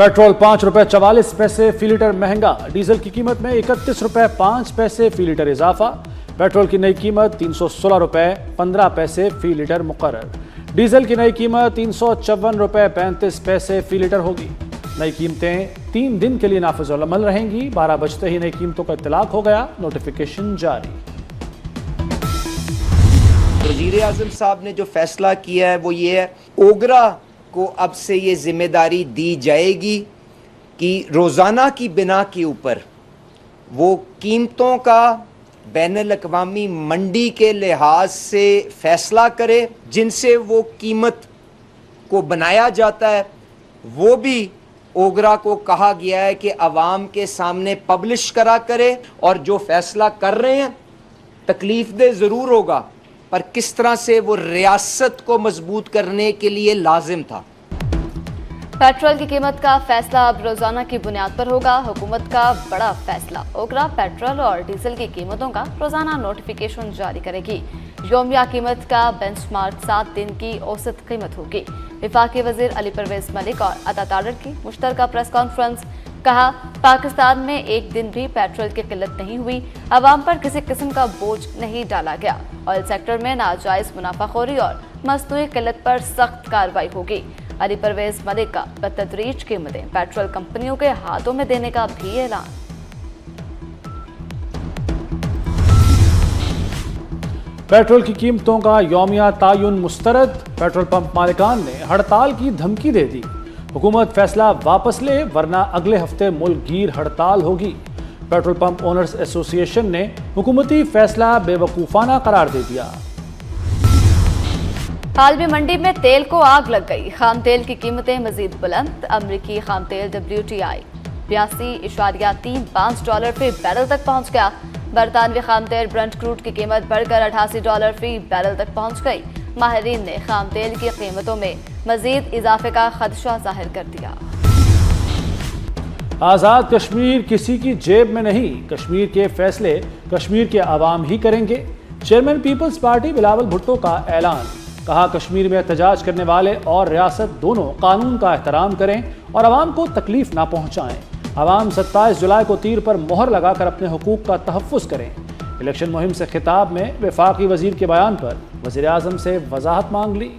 Petrol 5 रुपए 44 पैसे फी litre महंगा, डीजल की कीमत में 31 रुपए 5 पैसे फी लीटर इजाफा। पेट्रोल की नई कीमत 316 रुपए 15 पैसे फी लीटर मुकर्रर। डीजल की नई कीमत 354 रुपए 35 पैसे फी लीटर होगी। नई कीमतें 3 दिन के लिए नाफिजुल अमल रहेंगी। 12 बजते ही नई कीमतों का इत्तलाक हो गया, नोटिफिकेशन जारी। वज़ीर आज़म साहब ने जो फैसला किया है वो ये है, ओगरा को अब से ये जिम्मेदारी दी जाएगी कि रोज़ाना की बिना के ऊपर वो कीमतों का बैनुल अक़वामी मंडी के लिहाज से फैसला करे। जिनसे वो कीमत को बनाया जाता है वो भी ओगरा को कहा गया है कि अवाम के सामने पब्लिश करा करे, और जो फैसला कर रहे हैं तकलीफ दे ज़रूर होगा, पर किस तरह से वो रियासत को मजबूत करने के लिए लाजिम था। पेट्रोल की कीमत का फैसला अब रोजाना की बुनियाद पर होगा। हुकूमत का बड़ा फैसला, ओगरा पेट्रोल और डीजल की कीमतों का रोजाना नोटिफिकेशन जारी करेगी। योमिया कीमत का बेंचमार्क 7 दिन की औसत कीमत होगी। वफाकी वजीर अली परवेज मलिक और अता तारड़ की मुश्तरका प्रेस कॉन्फ्रेंस। कहा, पाकिस्तान में एक दिन भी पेट्रोल की किल्लत नहीं हुई, अवाम पर किसी किस्म का बोझ नहीं डाला गया। ऑयल सेक्टर में नाजायज मुनाफाखोरी और मसनूई किल्लत पर सख्त कार्रवाई होगी। अली परवेज मलिक का बतदरीज कीमतें पेट्रोल कंपनियों के हाथों में देने का भी ऐलान। पेट्रोल की कीमतों का यौमिया तायुन मुस्तरद, पेट्रोल पंप मालिकान ने हड़ताल की धमकी दे दी। हुकूमत फैसला वापस ले वरना अगले हफ्ते मुल्क गिर हड़ताल होगी। पेट्रोल पंप ओनर्स एसोसिएशन ने हुकूमती फैसला बेवकूफाना करार दे दिया। हाल में मंडी में तेल को आग लग गई, खाम तेल की कीमतें मजीद बुलंद। अमरीकी खाम तेल WTI $82.35 फी बैरल तक पहुंच गया। बरतानवी खाम तेल ब्रंट क्रूड की कीमत बढ़कर $88 फी बैरल तक पहुंच गई। माहिरीन ने खाम तेल की कीमतों में मजीद इजाफे का खदशा जाहिर कर दिया। आज़ाद कश्मीर किसी की जेब में नहीं, कश्मीर के फैसले कश्मीर के अवाम ही करेंगे। चेयरमैन पीपल्स पार्टी बिलावल भुट्टो का ऐलान। कहा, कश्मीर में एहतजाज करने वाले और रियासत दोनों कानून का एहतराम करें और अवाम को तकलीफ ना पहुँचाएं। अवाम 27 जुलाई को तीर पर मोहर लगाकर अपने हुकूक का तहफ़्फ़ुज़ करें। इलेक्शन मुहिम से खिताब में वफाकी वजीर के बयान पर वज़ीर आज़म से वजाहत मांग ली।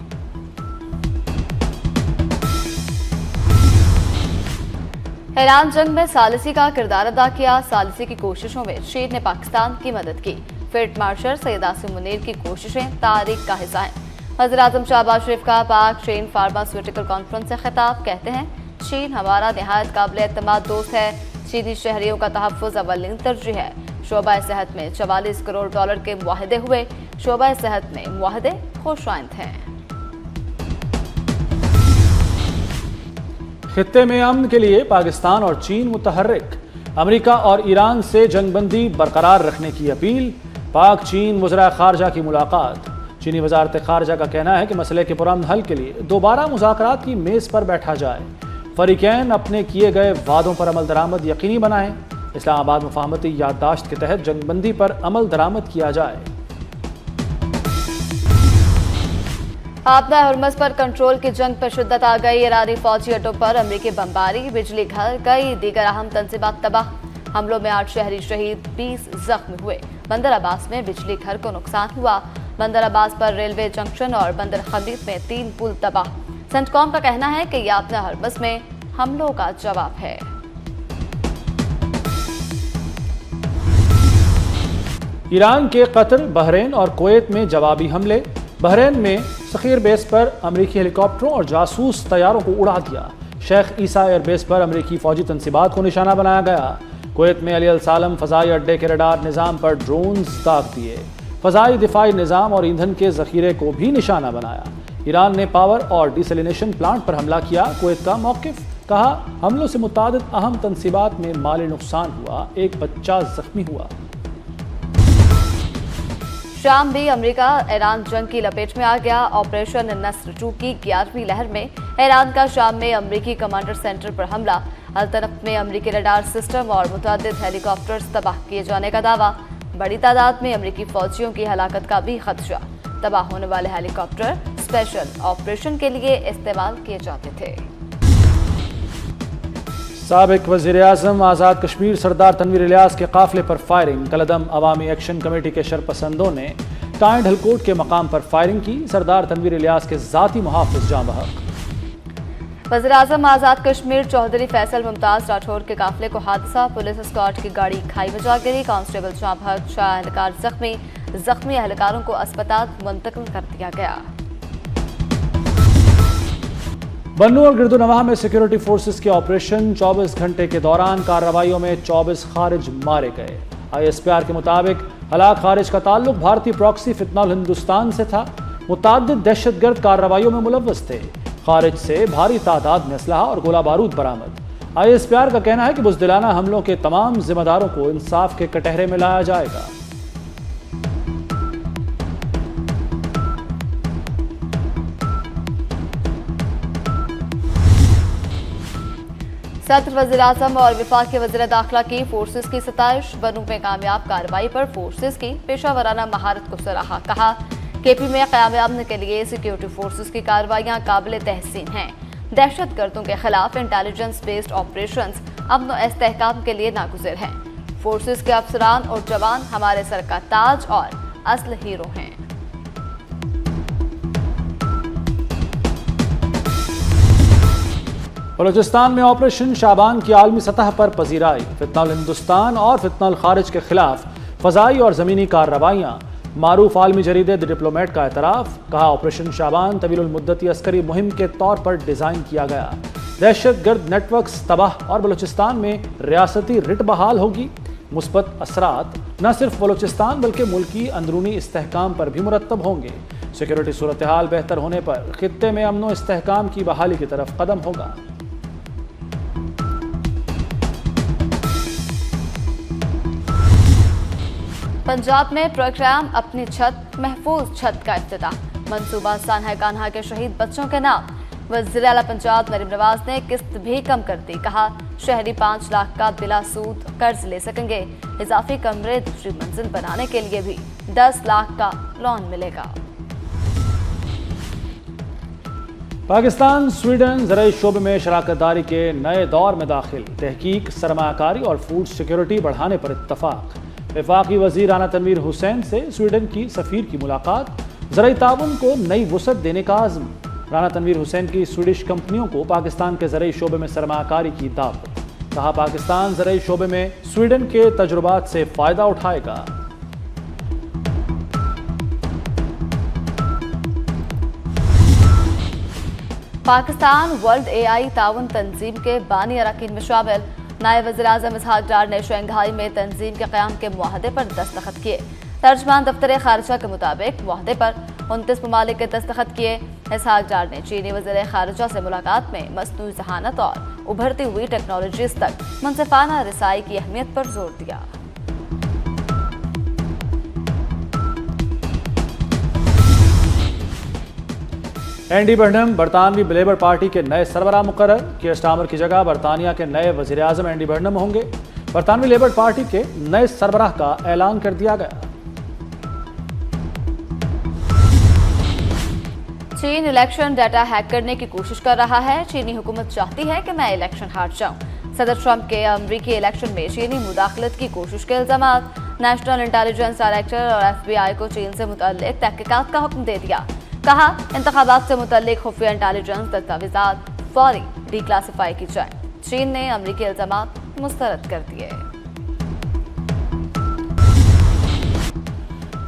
ईरान जंग में सालिसी का किरदार अदा किया। सालिसी की कोशिशों में चीन ने पाकिस्तान की मदद की। फील्ड मार्शल सैयद आसिम मुनीर की कोशिशें तारीख का हिस्सा हैं। वज़ीर आज़म शहबाज शरीफ का पाक चीन फार्मास्यूटिकल कॉन्फ्रेंस से खिताब। कहते हैं, चीन हमारा नहायत काबिल एतमाद दोस्त है। चीनी शहरियों का तहफ़्फ़ुज़ अव्वलीन तरजीह है। शोबा सेहत में $44 करोड़ के मुआहदे हुए। शोबा सेहत में मुआहदे खुशाइंद हैं। खित्ते में अमन के लिए पाकिस्तान और चीन मुतहर्रिक। अमेरिका और ईरान से जंगबंदी बरकरार रखने की अपील। पाक चीन वज़रा ख़ारजा की मुलाकात। चीनी वज़ारत ख़ारजा का कहना है कि मसले के पुरअमन हल के लिए दोबारा मुज़ाकरात की मेज़ पर बैठा जाए। फ़रीक़ैन अपने किए गए वादों पर अमल दरामद यकीनी बनाएं। इस्लामाबाद मुफ़ाहमती याददाश्त के तहत जंगबंदी पर अमल दरामद किया जाए। आपदा हरमज़ पर कंट्रोल की जंग पर शिद्दत आ गई। ईरानी फौजी अड्डों पर अमरीकी बमबारी, बिजली घर कई दीगर अहम तंजीबात तबाह। हमलों में 8 शहरी शहीद, 20 जख्मी हुए। बंदर अब्बास में बिजली घर को नुकसान हुआ। बंदर अब्बास पर रेलवे जंक्शन और बंदर खलीफ में 3 पुल तबाह। सेंटकॉम का कहना है कि यह आपदा हरमज़ में हमलों का जवाब है। ईरान के कतर, बहरीन और कुवैत में जवाबी हमले। बहरीन में सखीर बेस पर अमरीकी हेलीकॉप्टरों और जासूस तैयारों को उड़ा दिया। शेख ईसा एयरबेस पर अमरीकी फौजी तंसीबात को निशाना बनाया गया। कुवैत में अली अल सालम फ़ज़ाई अड्डे के रडार निज़ाम पर ड्रोन्स दाग दिए। फ़ज़ाई दिफाई निज़ाम और ईंधन के ज़ख़ीरे को भी निशाना बनाया। ईरान ने पावर और डिसलिनेशन प्लांट पर हमला किया। कुवैत का मौक़िफ़। कहा, हमलों से मुतादिद अहम तंसीबात में माली नुकसान हुआ, एक बच्चा ज़ख्मी हुआ। शाम भी अमेरिका ईरान जंग की लपेट में आ गया। ऑपरेशन नस्र 2 की 11वीं लहर में ईरान का शाम में अमेरिकी कमांडर सेंटर पर हमला। अल्तनफ में अमेरिकी रडार सिस्टम और मुतअद्दिद हेलीकॉप्टर्स तबाह किए जाने का दावा। बड़ी तादाद में अमेरिकी फौजियों की हलाकत का भी खदशा। तबाह होने वाले हेलीकॉप्टर स्पेशल ऑपरेशन के लिए इस्तेमाल किए जाते थे। साबिक वज़ीर-ए-आज़म आज़ाद कश्मीर सरदार तनवीर इलियास के काफिले पर फायरिंग। कलअदम अवामी एक्शन कमेटी के शरपसंदों ने टाइंड हलकोट के मकाम पर फायरिंग की। सरदार तनवीर इलियास के ज़ाती मुहाफ़िज़ जाँ बहक। वज़ीर-ए-आज़म आज़ाद कश्मीर चौधरी फैसल मुमताज़ राठौर के काफिले को हादसा। पुलिस स्क्वाड की गाड़ी खाई में जा गिरी। कांस्टेबल जाँ बहक, 4 एहलकार जख्मी एहलकारों को अस्पताल मुंतकिल कर दिया गया। बन्नू और गिरदुनवाह में सिक्योरिटी फोर्सेस के ऑपरेशन। 24 घंटे के दौरान कार्रवाइयों में 24 खारिज मारे गए। ISPR के मुताबिक हलाक खारिज का ताल्लुक भारतीय प्रॉक्सी फितनल हिंदुस्तान से था। मुतअद्दिद दहशतगर्द कार्रवाइयों में मुलव्वस थे। खारिज से भारी तादाद में असलहा और गोला बारूद बरामद। ISPR का कहना है कि बुज़दिलाना हमलों के तमाम जिम्मेदारों को इंसाफ के कटहरे में लाया जाएगा। सदर वज़ीर-ए-आज़म और वफाकी वज़ीर दाखिला की फोर्सेस की सताइश। बन्नू में कामयाब कार्रवाई पर फोर्सेस की पेशा वराना महारत को सराहा। कहा KP में क़याम के लिए सिक्योरिटी फोर्सेस की कार्रवाइयाँ काबिल तहसीन हैं। दहशत गर्दों के खिलाफ इंटेलिजेंस बेस्ड ऑपरेशंस अमन और इस्तेहकाम के लिए नागुज़िर हैं। फोर्सेस के अफसरान और जवान हमारे सर का ताज और असल हीरो हैं। बलूचिस्तान में ऑपरेशन शाबान की आलमी सतह पर पजीराई। फितनल हिंदुस्तान और फितनल खारिज के खिलाफ फ़ज़ाई और ज़मीनी कार्रवाइयाँ। मारूफ आलमी जरीदे द डिप्लोमेट का एतराफ़। कहा ऑपरेशन शाबान तवील मुद्दती अस्करी मुहिम के तौर पर डिज़ाइन किया गया। दहशत गर्द नेटवर्क्स तबाह और बलूचिस्तान में रियासती रिट बहाल होगी। मुस्बत असरात न सिर्फ बलूचिस्तान बल्कि मुल्की अंदरूनी इस्तेहकाम पर भी मुरतब होंगे। सिक्योरिटी सूरत हाल बेहतर होने पर खित्ते में अमन व इस्तेहकाम की बहाली की तरफ कदम होगा। पंजाब में प्रोग्राम अपनी छत महफूज छत का इफ्तिताह। मंसूबा सान्हा कान्हा के शहीद बच्चों के नाम। वज़ीर आला पंजाब मरीम नवाज ने किस्त भी कम कर दी। कहा शहरी 5 लाख का बिला सूद कर्ज ले सकेंगे। इजाफी कमरे दूसरी मंजिल बनाने के लिए भी 10 लाख का लोन मिलेगा। पाकिस्तान स्वीडन ज़राई शोबे में शराकतदारी के नए दौर में दाखिल। तहकीक, सरमाकारी और फूड सिक्योरिटी बढ़ाने पर इत्तफाक। वफाकी वज़ीर राना तनवीर हुसैन से स्वीडन की सफ़ीर की मुलाकात। ज़राई ताउन को नई वुसअत देने का आज़म। राना तनवीर हुसैन की स्वीडिश कंपनियों को पाकिस्तान के ज़राई शोबे में सरमाकारी की दावत। कहा पाकिस्तान ज़राई शोबे में स्वीडन के तजुर्बात से फ़ायदा उठाएगा। पाकिस्तान वर्ल्ड AI ताउन तंजीम के बानी अरकान में शामिल नायब वज़ीर-ए-आज़म इसहाक डार ने शंघाई में तंजीम के क़याम के मुआहदे पर दस्तखत किए। तर्जमान दफ्तर खारिजा के मुताबिक मुआहदे पर 29 ममालिक के दस्तखत किए। इसहाक डार ने चीनी वज़ीर खारिजा से मुलाकात में मसनूई ज़हानत और उभरती हुई टेक्नोलॉजीज़ तक मुनसिफाना रसाई की अहमियत पर जोर दिया। एंडी बर्नम बरतानवी लेबर पार्टी के नए सरबराह मुकर्रर। कीर स्टार्मर की जगह बरतानिया के नए वज़ीर-ए-आज़म एंडी बर्नम होंगे। बरतानवी लेबर पार्टी के नए सरबराह का ऐलान कर दिया गया। चीन इलेक्शन डाटा हैक करने की कोशिश कर रहा है। चीनी हुकूमत चाहती है कि मैं इलेक्शन हार जाऊं। सदर ट्रंप के अमरीकी इलेक्शन में चीनी मुदाखलत की कोशिश के इल्जामात। नेशनल इंटेलिजेंस डायरेक्टर और FBI को चीन से मुतल्लिक तहकीकात का हुक्म दे दिया। कहा इंतखाबात से मुतल्लिक खुफिया इंटेलिजेंस दस्तावेजात फौरी डिक्लासिफाई की जाए। चीन ने अमरीकी इल्जामात मुस्तरद कर दिए।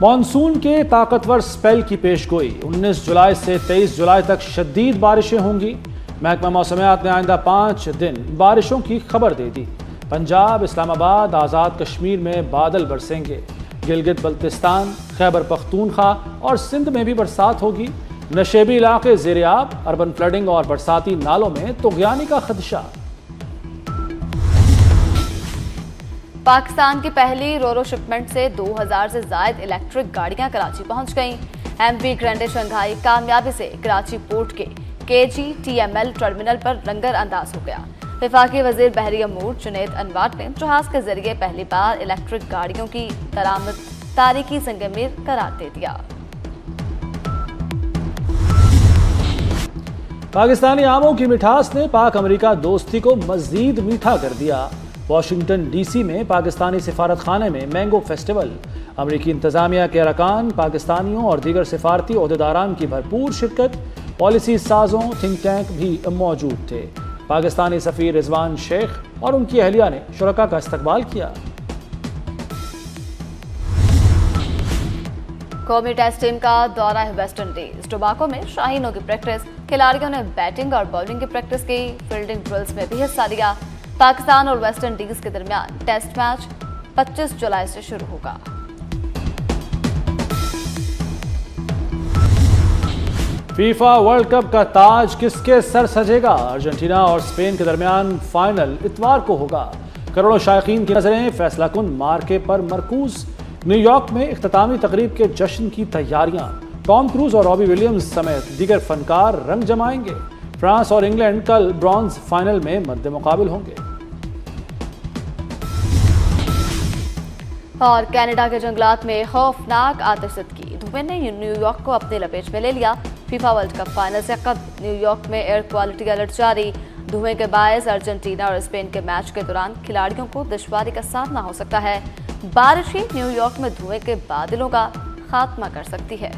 मॉनसून के ताकतवर स्पेल की पेशगोई। 19 जुलाई से 23 जुलाई तक शदीद बारिशें होंगी। महकमा मौसमियात ने आइंदा 5 दिन बारिशों की खबर दे दी। पंजाब, इस्लामाबाद, आज़ाद कश्मीर में बादल बरसेंगे। गिलगित बल्तिस्तान, खैबर पख्तूनख्वा और सिंध में भी बरसात होगी। नशेबी इलाके ज़ेर-ए-आब, अर्बन फ्लडिंग और बरसाती नालों में तुग़यानी का खदशा। पाकिस्तान की पहली रोरो शिपमेंट से 2000 से ज़ायद इलेक्ट्रिक गाड़ियां कराची पहुंच गईं। MP ग्रैंडे शंघाई कामयाबी से कराची पोर्ट के KGTML टर्मिनल पर लंगर अंदाज हो गया। वफाकी वज़ीर बहरी अमूर जुनैद अनवर ने जहाज के जरिए पहली बार इलेक्ट्रिक गाड़ियों की दरामद तारीखी संगमीर करार दे दिया। पाकिस्तानी आमों की मिठास ने पाक अमेरिका दोस्ती को मजीद मीठा कर दिया। वाशिंगटन डीसी में पाकिस्तानी सिफारत खाने में मैंगो फेस्टिवल। अमेरिकी इंतजामिया के अरकान, पाकिस्तानियों और दीगर सिफारती ओहदेदारान की भरपूर शिरकत। पॉलिसी साजों, थिंक टैंक भी मौजूद थे। पाकिस्तानी सफ़ीर रिजवान शेख और उनकी अहलिया ने शुरका का इस्तकबाल किया। कौमी टेस्ट टीम का दौरा है वेस्ट इंडीज। टोबाको में शाहीनों की प्रैक्टिस, खिलाड़ियों ने बैटिंग और बॉलिंग की प्रैक्टिस की, फील्डिंग ड्रिल्स में भी हिस्सा लिया। पाकिस्तान और वेस्ट इंडीज के दरमियान टेस्ट मैच 25 जुलाई से शुरू होगा। फीफा वर्ल्ड कप का ताज किसके सर सजेगा? अर्जेंटीना और स्पेन के दरमियान फाइनल इतवार को होगा। करोड़ों शायकीन की नजरें फैसला कुन मार्के पर मरकूज। न्यूयॉर्क में इख्तितामी तकरीब के जश्न की तैयारियां। टॉम क्रूज और रॉबी विलियम्स समेत दीगर फनकार रंग जमाएंगे। फ्रांस और इंग्लैंड कल ब्रॉन्ज फाइनल में मद्दे मुकाबिल होंगे। और कनाडा के जंगलात में खौफनाक आतिशज़दगी। धुएं ने न्यूयॉर्क को अपनी लपेट में ले लिया। फीफा वर्ल्ड कप फाइनल से कब न्यूयॉर्क में एयर क्वालिटी अलर्ट जारी। धुएं के बायस अर्जेंटीना और स्पेन के मैच के दौरान खिलाड़ियों को दुश्वारी का सामना हो सकता है। बारिश ही न्यूयॉर्क में धुएं के बादलों का खात्मा कर सकती है।